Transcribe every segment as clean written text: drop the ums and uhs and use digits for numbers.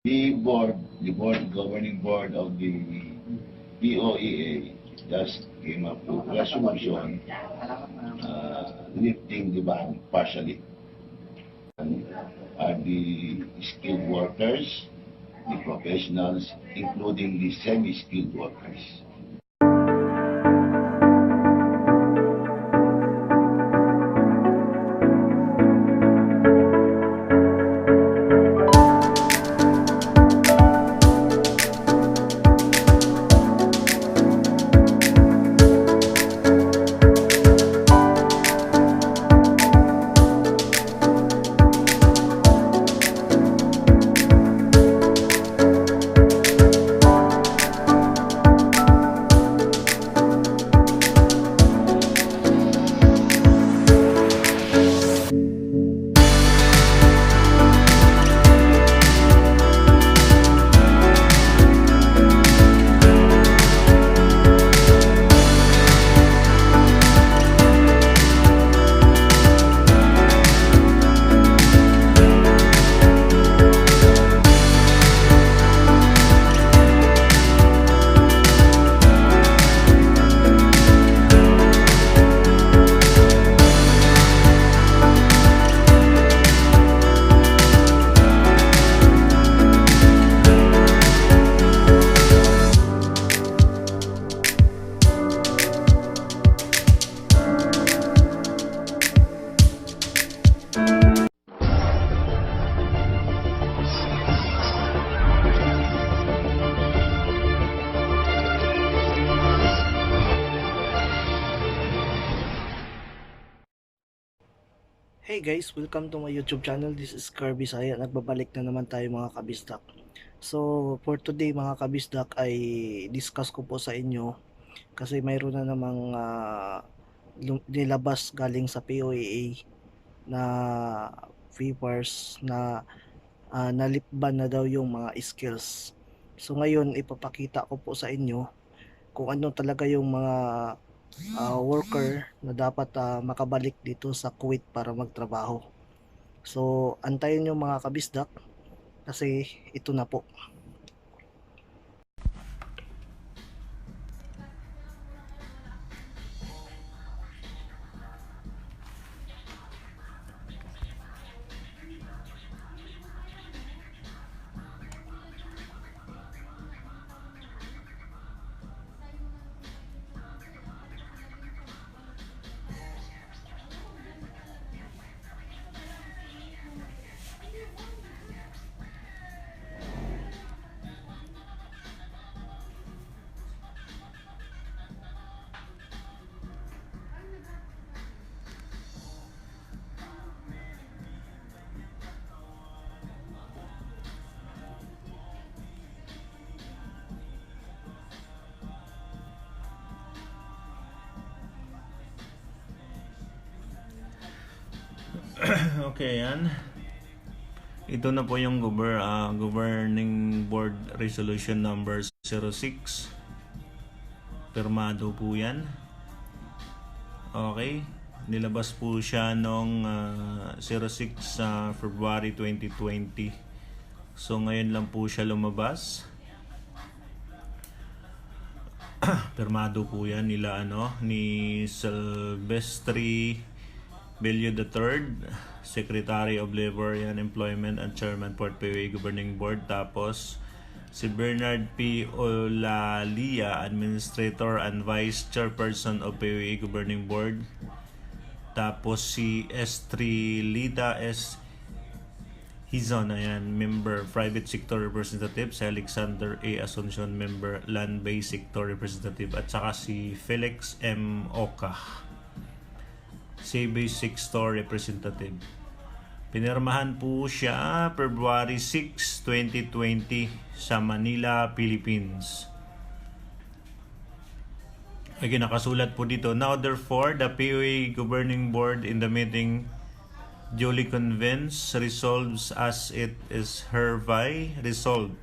The governing board of the POEA just came up with resolution lifting the ban partially. Are the skilled workers, the professionals, including the semi-skilled workers. Hey guys, welcome to my YouTube channel. This is Kerv Bisaya. Nagbabalik na naman tayo mga kabisdak. So, for today mga kabisdak ay discuss ko po sa inyo kasi mayroon na namang nilabas galing sa POEA na papers na nalipban na daw yung mga skills. So ngayon ipapakita ko po sa inyo kung ano talaga yung mga worker na dapat makabalik dito sa Kuwait para magtrabaho. So antayin nyo mga kabisdak kasi ito na po. Okay, yan. Ito na po yung Governing Board Resolution number 06. Pirmado po yan. Okay. Nilabas po siya noong 06 February 2020. So ngayon lang po siya lumabas. Pirmado po yan nila ni Silvestre Bello III, Secretary of Labor and Employment and Chairman for POEA Governing Board. Tapos si Bernard P. Olalia, Administrator and Vice Chairperson of POEA Governing Board. Tapos si Estrelita S. Hizon, ayan, Member Private Sector Representative. Si Alexander A. Asuncion, Member Land-Based Sector Representative. At saka si Felix M. Oka, Base Sector Representative. Pinirmahan po siya February 6, 2020 sa Manila, Philippines. Again, nakasulat po dito, now therefore, the POEA Governing Board in the meeting duly convenes, resolves as it is hereby resolved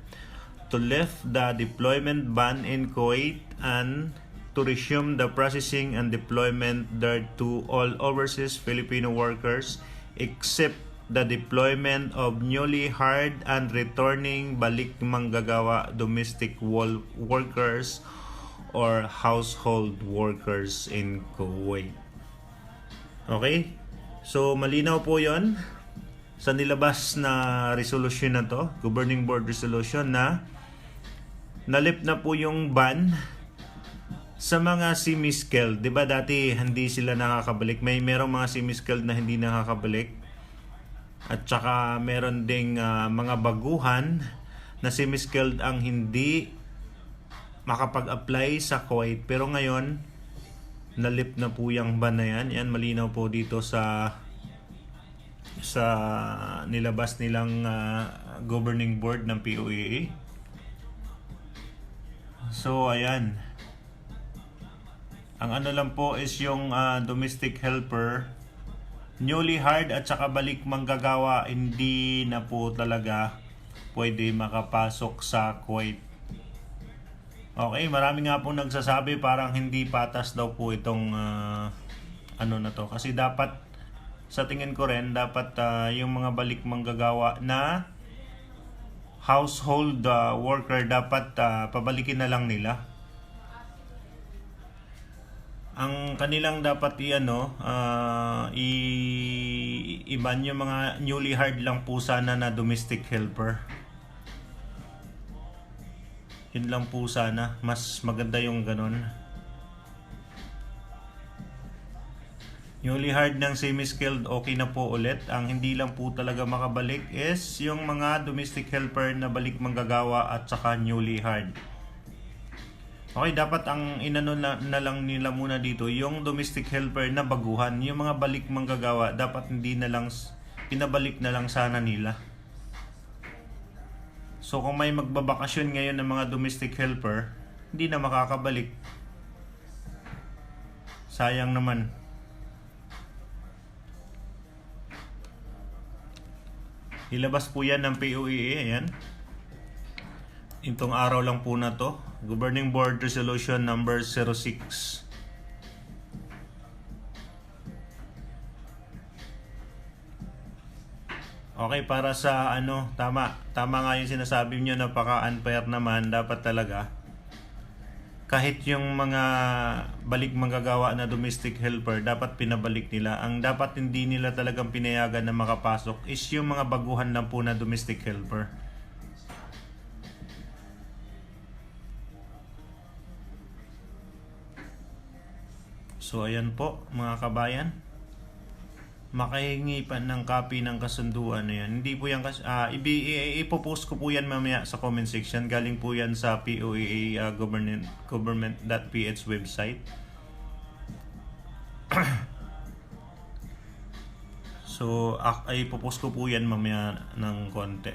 to lift the deployment ban in Kuwait and to resume the processing and deployment thereto all overseas Filipino workers except the deployment of newly hired and returning balik manggagawa domestic workers or household workers in Kuwait. Okay? So, malinaw po yon sa nilabas na resolution na to, Governing Board Resolution, na nalip na po yung ban sa mga semi-skilled. Diba dati hindi sila nakakabalik? Merong mga semi-skilled na hindi nakakabalik. At saka meron ding mga baguhan na semi-skilled ang hindi makapag-apply sa Kuwait. Pero ngayon, nalip na po yung ban na yan. Yan, malinaw po dito sa nilabas nilang governing board ng POEA. So, ayan. Ang ano lang po is yung domestic helper, newly hired at saka balik manggagawa, hindi na po talaga pwede makapasok sa Kuwait. Okay, marami nga po nagsasabi parang hindi patas daw po itong ano na to. Kasi dapat, sa tingin ko rin, dapat yung mga balik manggagawa na household worker, dapat pabalikin na lang nila. Ang kanilang dapat iban yung mga newly hired lang po sana na domestic helper. Yun lang po sana. Mas maganda yung ganon. Newly hired ng semi-skilled, okay na po ulit. Ang hindi lang po talaga makabalik is yung mga domestic helper na balik manggagawa at saka newly hired. Okay, dapat ang inano na lang nila muna dito yung domestic helper na baguhan. Yung mga balik manggagawa, dapat hindi na lang, pinabalik na lang sana nila. So kung may magbabakasyon ngayon ng mga domestic helper, hindi na makakabalik. Sayang naman. Ilabas po yan ng POEA, ayan. Itong araw lang po na to, Governing Board Resolution number 06. Okay, para sa tama nga yung sinasabi niyo, napaka-unfair naman. Dapat talaga kahit yung mga balik manggagawa na domestic helper, dapat pinabalik nila. Ang dapat hindi nila talagang pinayagan na makapasok is yung mga baguhan lang po na domestic helper. So ayan po mga kabayan, makahingi pa ng copy ng kasunduan na yan. Hindi po yan ipopost ko po yan mamaya sa comment section. Galing po yan sa POEA government.ph website. So ipopost ko po yan mamaya ng konti.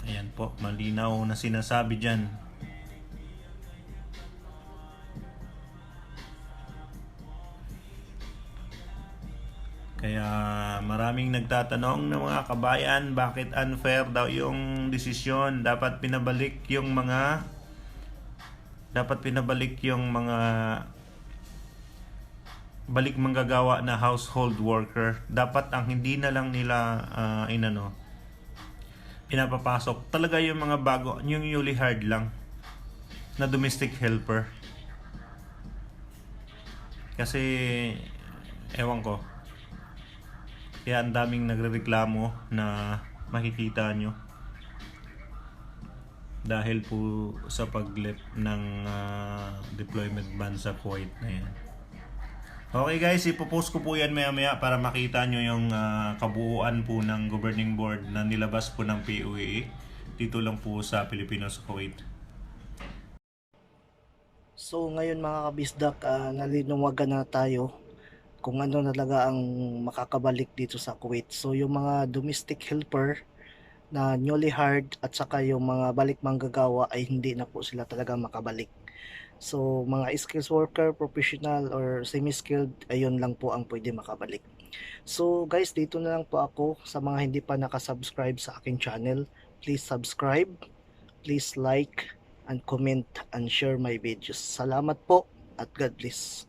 Ayan po, malinaw na sinasabi dyan. Kaya maraming nagtatanong ng mga kabayan, bakit unfair daw yung desisyon? Dapat pinabalik yung mga balik manggagawa na household worker. Dapat ang hindi na lang nila pinapapasok talaga yung mga bago, yung newly hired lang na domestic helper. Kasi ewan ko, kaya ang daming nagrereklamo na makikita nyo dahil po sa paglip ng deployment ban sa Kuwait na yan. Okay guys, ipopost ko po yan maya para makita nyo yung kabuuan po ng governing board na nilabas po ng POEA dito lang po sa Pilipinos Kuwait. So ngayon mga kabisdak, nalinawagan na tayo kung ano talaga ang makakabalik dito sa Kuwait. So yung mga domestic helper na newly hired at saka yung mga balik manggagawa ay hindi na po sila talaga makabalik. So mga skills worker, professional or semi-skilled, ayun lang po ang pwede makabalik. So guys, dito na lang po ako. Sa mga hindi pa nakasubscribe sa aking channel, please subscribe, please like and comment and share my videos. Salamat po at God bless.